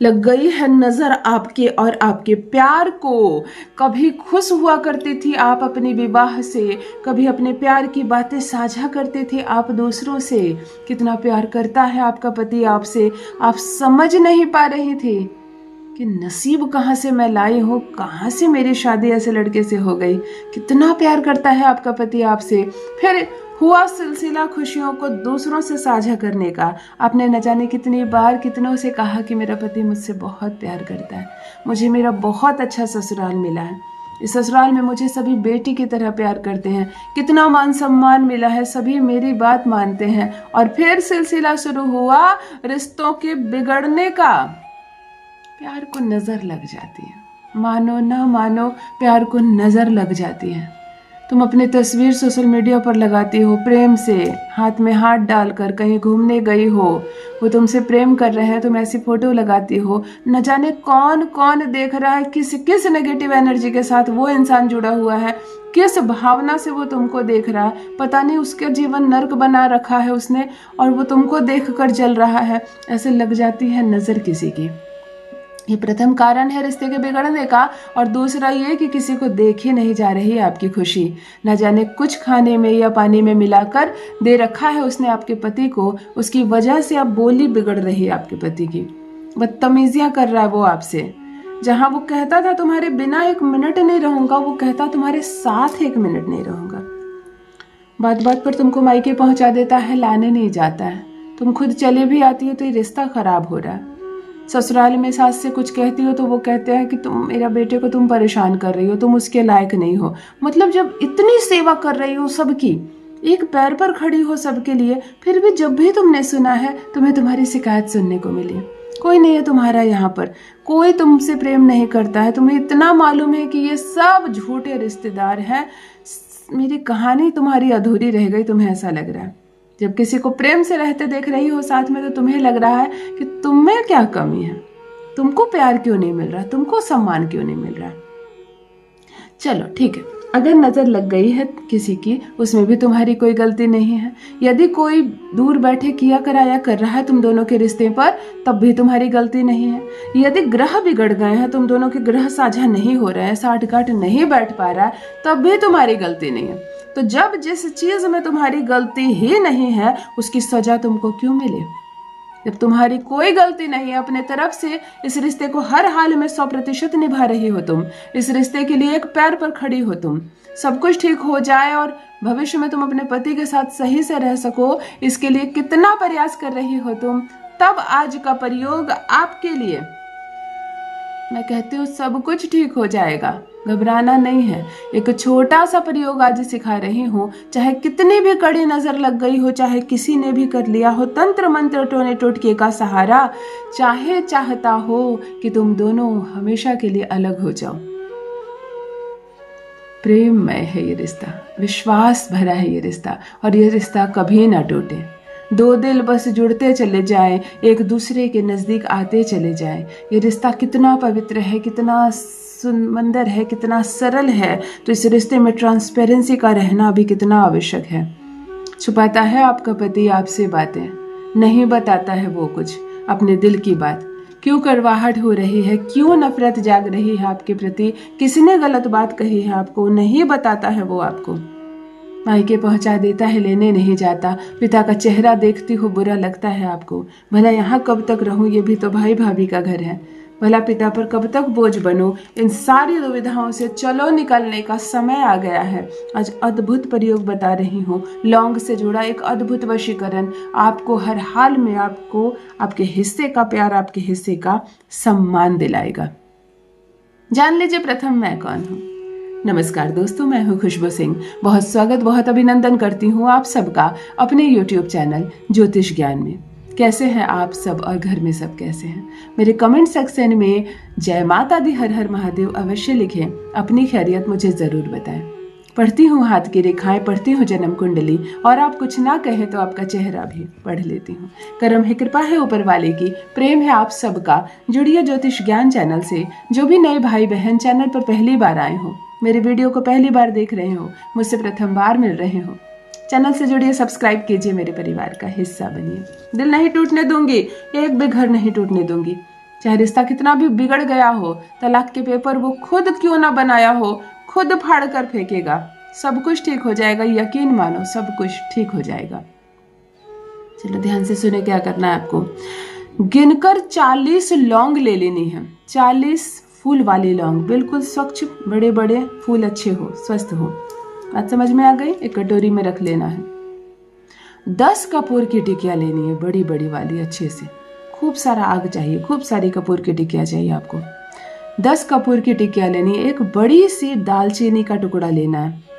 लग गई है नजर आपके और आपके प्यार को। कभी खुश हुआ करती थी आप अपने विवाह से, कभी अपने प्यार की बातें साझा करते थे आप दूसरों से। कितना प्यार करता है आपका पति आपसे, आप समझ नहीं पा रही थी कि नसीब कहाँ से मैं लाई हूँ, कहाँ से मेरी शादी ऐसे लड़के से हो गई। कितना प्यार करता है आपका पति आपसे। फिर हुआ सिलसिला खुशियों को दूसरों से साझा करने का। आपने न जाने कितनी बार कितनों से कहा कि मेरा पति मुझसे बहुत प्यार करता है, मुझे मेरा बहुत अच्छा ससुराल मिला है, इस ससुराल में मुझे सभी बेटी की तरह प्यार करते हैं, कितना मान सम्मान मिला है, सभी मेरी बात मानते हैं। और फिर सिलसिला शुरू हुआ रिश्तों के बिगड़ने का। प्यार को नजर लग जाती है, मानो ना मानो प्यार को नजर लग जाती है। तुम अपनी तस्वीर सोशल मीडिया पर लगाती हो प्रेम से, हाथ में हाथ डालकर कहीं घूमने गई हो, वो तुमसे प्रेम कर रहे हैं, तुम ऐसी फोटो लगाती हो। न जाने कौन कौन देख रहा है, किस किस नेगेटिव एनर्जी के साथ वो इंसान जुड़ा हुआ है, किस भावना से वो तुमको देख रहा है। पता नहीं उसका जीवन नर्क बना रखा है उसने, और वो तुमको देख कर जल रहा है। ऐसे लग जाती है नजर किसी की। ये प्रथम कारण है रिश्ते के बिगड़ने का। और दूसरा ये कि किसी को देखी नहीं जा रही आपकी खुशी। न जाने कुछ खाने में या पानी में मिलाकर दे रखा है उसने आपके पति को, उसकी वजह से अब बोली बिगड़ रही है आपके पति की, बदतमीजियां कर रहा है वो आपसे। जहां वो कहता था तुम्हारे बिना 1 मिनट नहीं रहूंगा, वो कहता तुम्हारे साथ 1 मिनट नहीं रहूंगा। बात बात पर तुमको मायके पहुंचा देता है, लाने नहीं जाता है। तुम खुद चले भी आती हो तो ये रिश्ता खराब हो रहा है। ससुराल में सास से कुछ कहती हो तो वो कहते हैं कि तुम मेरा बेटे को तुम परेशान कर रही हो, तुम उसके लायक नहीं हो। मतलब जब इतनी सेवा कर रही हो सबकी, एक पैर पर खड़ी हो सबके लिए, फिर भी जब भी तुमने सुना है तुम्हें तुम्हारी शिकायत सुनने को मिली। कोई नहीं है तुम्हारा यहाँ पर, कोई तुमसे प्रेम नहीं करता है। तुम्हें इतना मालूम है कि ये सब झूठे रिश्तेदार हैं। मेरी कहानी तुम्हारी अधूरी रह गई, तुम्हें ऐसा लग रहा है। जब किसी को प्रेम से रहते देख रही हो साथ में, तो तुम्हें लग रहा है कि तुम में क्या कमी है, तुमको प्यार क्यों नहीं मिल रहा, तुमको सम्मान क्यों नहीं मिल रहा। चलो ठीक है, अगर नजर लग गई है किसी की, उसमें भी तुम्हारी कोई गलती नहीं है। यदि कोई दूर बैठे किया कराया कर रहा है तुम दोनों के रिश्ते पर, तब भी तुम्हारी गलती नहीं है। यदि ग्रह बिगड़ गए हैं, तुम दोनों के ग्रह साझा नहीं हो रहे हैं, साठ गांठ नहीं बैठ पा रहा है, तब भी तुम्हारी गलती नहीं है। तो जब जिस चीज में तुम्हारी गलती ही नहीं है, उसकी सजा तुमको क्यों मिले? जब तुम्हारी कोई गलती नहीं है, अपने तरफ से इस रिश्ते को हर हाल में 100% निभा रही हो तुम, इस रिश्ते के लिए एक पैर पर खड़ी हो तुम, सब कुछ ठीक हो जाए और भविष्य में तुम अपने पति के साथ सही से रह सको, इसके लिए कितना प्रयास कर रही हो तुम, तब आज का प्रयोग आपके लिए। मैं कहती हूँ सब कुछ ठीक हो जाएगा, घबराना नहीं है। एक छोटा सा प्रयोग आज सिखा रही हूँ, चाहे कितनी भी कड़ी नजर लग गई हो, चाहे किसी ने भी कर लिया हो तंत्र मंत्र टोने टोटके का सहारा, चाहे चाहता हो कि तुम दोनों हमेशा के लिए अलग हो जाओ। प्रेममय है ये रिश्ता, विश्वास भरा है ये रिश्ता, और ये रिश्ता कभी ना टूटे। दो दिल बस जुड़ते चले जाएं, एक दूसरे के नजदीक आते चले जाएं। ये रिश्ता कितना पवित्र है, कितना सुंदर है, कितना सरल है, तो इस रिश्ते में ट्रांसपेरेंसी का रहना भी कितना आवश्यक है। छुपाता है आपका पति आपसे बातें, नहीं बताता है वो कुछ अपने दिल की बात। क्यों कड़वाहट हो रही है, क्यों नफरत जाग रही है आपके प्रति, किसने गलत बात कही है आपको, नहीं बताता है वो आपको। मायके पहुंचा देता है, लेने नहीं जाता। पिता का चेहरा देखती हो बुरा लगता है आपको। भला यहाँ कब तक रहूं, ये भी तो भाई भाभी का घर है। भला पिता पर कब तक बोझ बनूं। इन सारी दुविधाओं से चलो निकलने का समय आ गया है। आज अद्भुत प्रयोग बता रही हूँ, लौंग से जुड़ा एक अद्भुत वशीकरण। आपको हर हाल में आपको आपके हिस्से का प्यार, आपके हिस्से का सम्मान दिलाएगा। जान लीजिए प्रथम मैं कौन हूँ। नमस्कार दोस्तों, मैं हूँ खुशबू सिंह। बहुत स्वागत, बहुत अभिनंदन करती हूँ आप सबका अपने YouTube चैनल ज्योतिष ज्ञान में। कैसे हैं आप सब और घर में सब कैसे हैं? मेरे कमेंट सेक्शन में जय माता दी, हर हर महादेव अवश्य लिखें। अपनी खैरियत मुझे ज़रूर बताएं। पढ़ती हूँ हाथ की रेखाएं, पढ़ती हूँ जन्म कुंडली, और आप कुछ ना कहें तो आपका चेहरा भी पढ़ लेती हूँ। करम है, कृपा है ऊपर वाले की, प्रेम है आप सबका। जुड़िए ज्योतिष ज्ञान चैनल से। जो भी नए भाई बहन चैनल पर पहली बार आए हो, मेरे वीडियो को पहली बार देख रहे हो, मुझसे प्रथम बार मिल रहे हो, चैनल से जुड़िए, सब्सक्राइब कीजिए, मेरे परिवार का हिस्सा बनिए। दिल नहीं टूटने दूंगी, एक भी घर नहीं टूटने दूंगी। चाहे रिश्ता कितना भी बिगड़ गया हो, तलाक के पेपर वो खुद क्यों ना बनाया हो, खुद फाड़ कर फेंकेगा। सब कुछ ठीक हो जाएगा, यकीन मानो, सब कुछ ठीक हो जाएगा। चलो ध्यान से सुने, क्या करना है आपको। गिनकर 40 लौंग ले लेनी है, 40 फूल वाली लौंग, बिल्कुल स्वच्छ, बड़े बड़े फूल, अच्छे हो, स्वस्थ हो। बात समझ में आ गई? एक कटोरी में रख लेना है। 10 कपूर की टिकिया लेनी है, बड़ी बड़ी वाली, अच्छे से, खूब सारा आग चाहिए, खूब सारी कपूर की टिकिया चाहिए आपको। 10 कपूर की टिकिया लेनी है। एक बड़ी सी दालचीनी का टुकड़ा लेना है।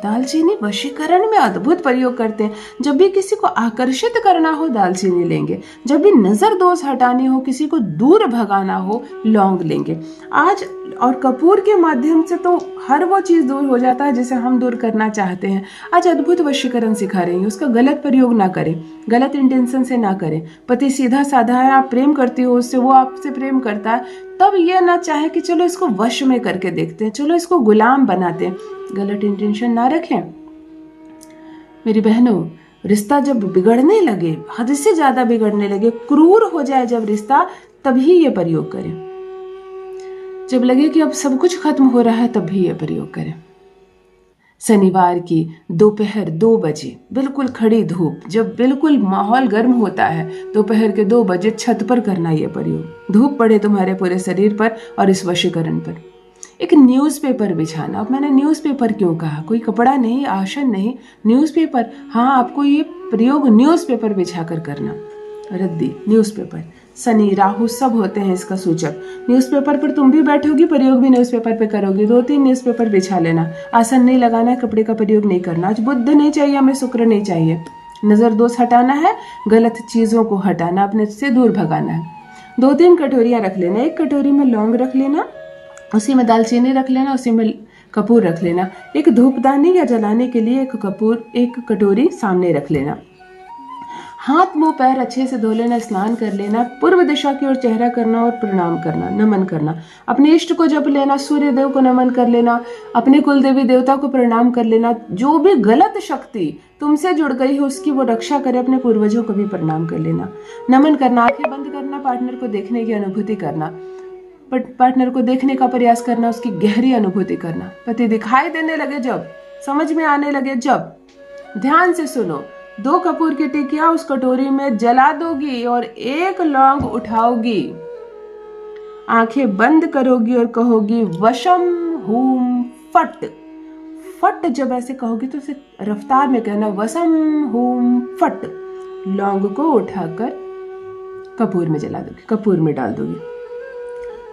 दालचीनी वशीकरण में अद्भुत प्रयोग करते हैं। जब भी किसी को आकर्षित करना हो, दालचीनी लेंगे। जब भी नजर दोष हटानी हो, किसी को दूर भगाना हो, लौंग लेंगे। आज और कपूर के माध्यम से तो हर वो चीज दूर हो जाता है जिसे हम दूर करना चाहते हैं। आज अद्भुत वशीकरण सिखा रही है, उसका गलत प्रयोग ना करें, गलत इंटेंशन से ना करें। पति सीधा साधा है, आप प्रेम करती हो उससे, वो आपसे प्रेम करता है, तब ये ना चाहे कि चलो इसको वश में करके देखते हैं, चलो इसको गुलाम बनाते हैं। गलत इंटेंशन ना रखें मेरी बहनों। रिश्ता जब बिगड़ने लगे, हद से ज्यादा बिगड़ने लगे, क्रूर हो जाए जब रिश्ता, तभी ये प्रयोग करें। जब लगे कि अब सब कुछ खत्म हो रहा है, तभी ये प्रयोग करें। शनिवार की दोपहर 2 बजे, बिल्कुल खड़ी धूप, जब बिल्कुल माहौल गर्म होता है, दोपहर के 2 बजे छत पर करना ये प्रयोग। धूप पड़े तुम्हारे पूरे शरीर पर और इस वशीकरण पर। एक न्यूज़पेपर बिछाना। अब मैंने न्यूज़पेपर क्यों कहा? कोई कपड़ा नहीं, आसन नहीं, न्यूज़पेपर। हाँ, आपको ये प्रयोग न्यूज़पेपर बिछाकर करना। रद्दी न्यूज़पेपर, शनि राहु सब होते हैं इसका सूचक। न्यूज़पेपर पर तुम भी बैठोगी, प्रयोग भी न्यूज़पेपर पे करोगी। 2-3 न्यूज़पेपर बिछा लेना। आसन नहीं लगाना है, कपड़े का प्रयोग नहीं करना। आज बुध नहीं चाहिए हमें, शुक्र नहीं चाहिए। नजर दोष हटाना है, गलत चीजों को हटाना, अपने से दूर भगाना है। 2-3 कटोरियां रख लेना। एक कटोरी में लौंग रख लेना, उसी में दालचीनी रख लेना, उसी में कपूर रख लेना। एक धूपदानी या जलाने के लिए एक कटोरी सामने रख लेना। हाथ मुंह पैर अच्छे से धो लेना, स्नान कर लेना, पूर्व दिशा की ओर चेहरा करना और प्रणाम करना, नमन करना। अपने इष्ट को जप लेना, सूर्य देव को नमन कर लेना, अपने कुल देवी देवता को प्रणाम कर लेना। जो भी गलत शक्ति तुमसे जुड़ गई है उसकी वो रक्षा करे, अपने पूर्वजों को भी प्रणाम कर लेना, नमन करना। आंखें बंद करना, पार्टनर को देखने की अनुभूति करना, पार्टनर को देखने का प्रयास करना, उसकी गहरी अनुभूति करना। पति दिखाई देने लगे जब, समझ में आने लगे जब, ध्यान से सुनो। 2 कपूर की टिकिया उस कटोरी में जला दोगी और 1 लौंग उठाओगी, आंखें बंद करोगी और कहोगी वशम हुम फट। फट जब ऐसे कहोगी तो उसे रफ्तार में कहना, वशम हुम फट। लौंग को उठाकर कपूर में जला दोगी, कपूर में डाल दोगी।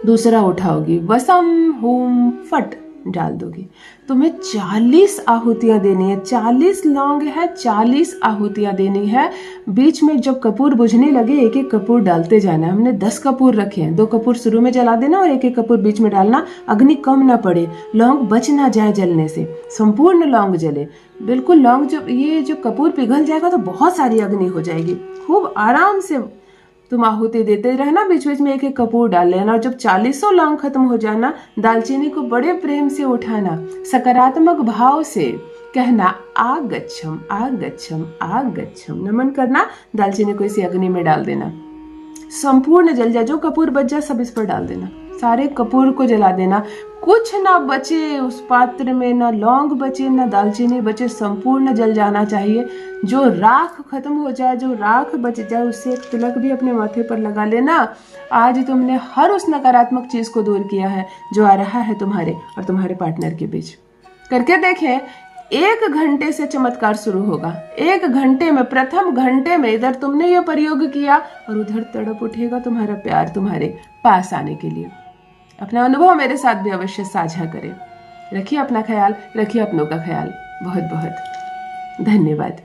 दूसरा उठाओगी, वसम हुम फट, डाल दोगी। तुम्हें 40 आहुतियां देनी है। 40 लौंग है, 40 आहुतियां देनी है। बीच में जब कपूर बुझने लगे, एक एक कपूर डालते जाना है। हमने 10 कपूर रखे हैं, 2 कपूर शुरू में जला देना और एक एक कपूर बीच में डालना। अग्नि कम ना पड़े, लौंग बच ना जाए जलने से, संपूर्ण लौंग जले बिल्कुल। लौंग जब कपूर पिघल जाएगा तो बहुत सारी अग्नि हो जाएगी। खूब आराम से तुम आहुति देते रहना, बीच बीच में एक एक कपूर डाल लेना। और जब 40 लौंग खत्म हो जाना, दालचीनी को बड़े प्रेम से उठाना, सकारात्मक भाव से कहना आगच्छम आगच्छम आगच्छम, नमन करना। दालचीनी को इसी अग्नि में डाल देना, संपूर्ण जल जाए। जो कपूर बच जाए सब इस पर डाल देना, सारे कपूर को जला देना। कुछ ना बचे उस पात्र में, ना लौंग बचे ना दालचीनी बचे, संपूर्ण जल जाना चाहिए। जो राख खत्म हो जाए, जो राख बच जाए, उससे एक तिलक भी अपने माथे पर लगा लेना। आज तुमने हर उस नकारात्मक चीज को दूर किया है जो आ रहा है तुम्हारे और तुम्हारे पार्टनर के बीच। करके देखें, 1 घंटे से चमत्कार शुरू होगा। 1 घंटे में, प्रथम घंटे में इधर तुमने ये प्रयोग किया और उधर तड़प उठेगा तुम्हारा प्यार तुम्हारे पास आने के लिए। अपना अनुभव मेरे साथ भी अवश्य साझा करें। रखिए अपना ख्याल, रखिए अपनों का ख्याल। बहुत बहुत धन्यवाद।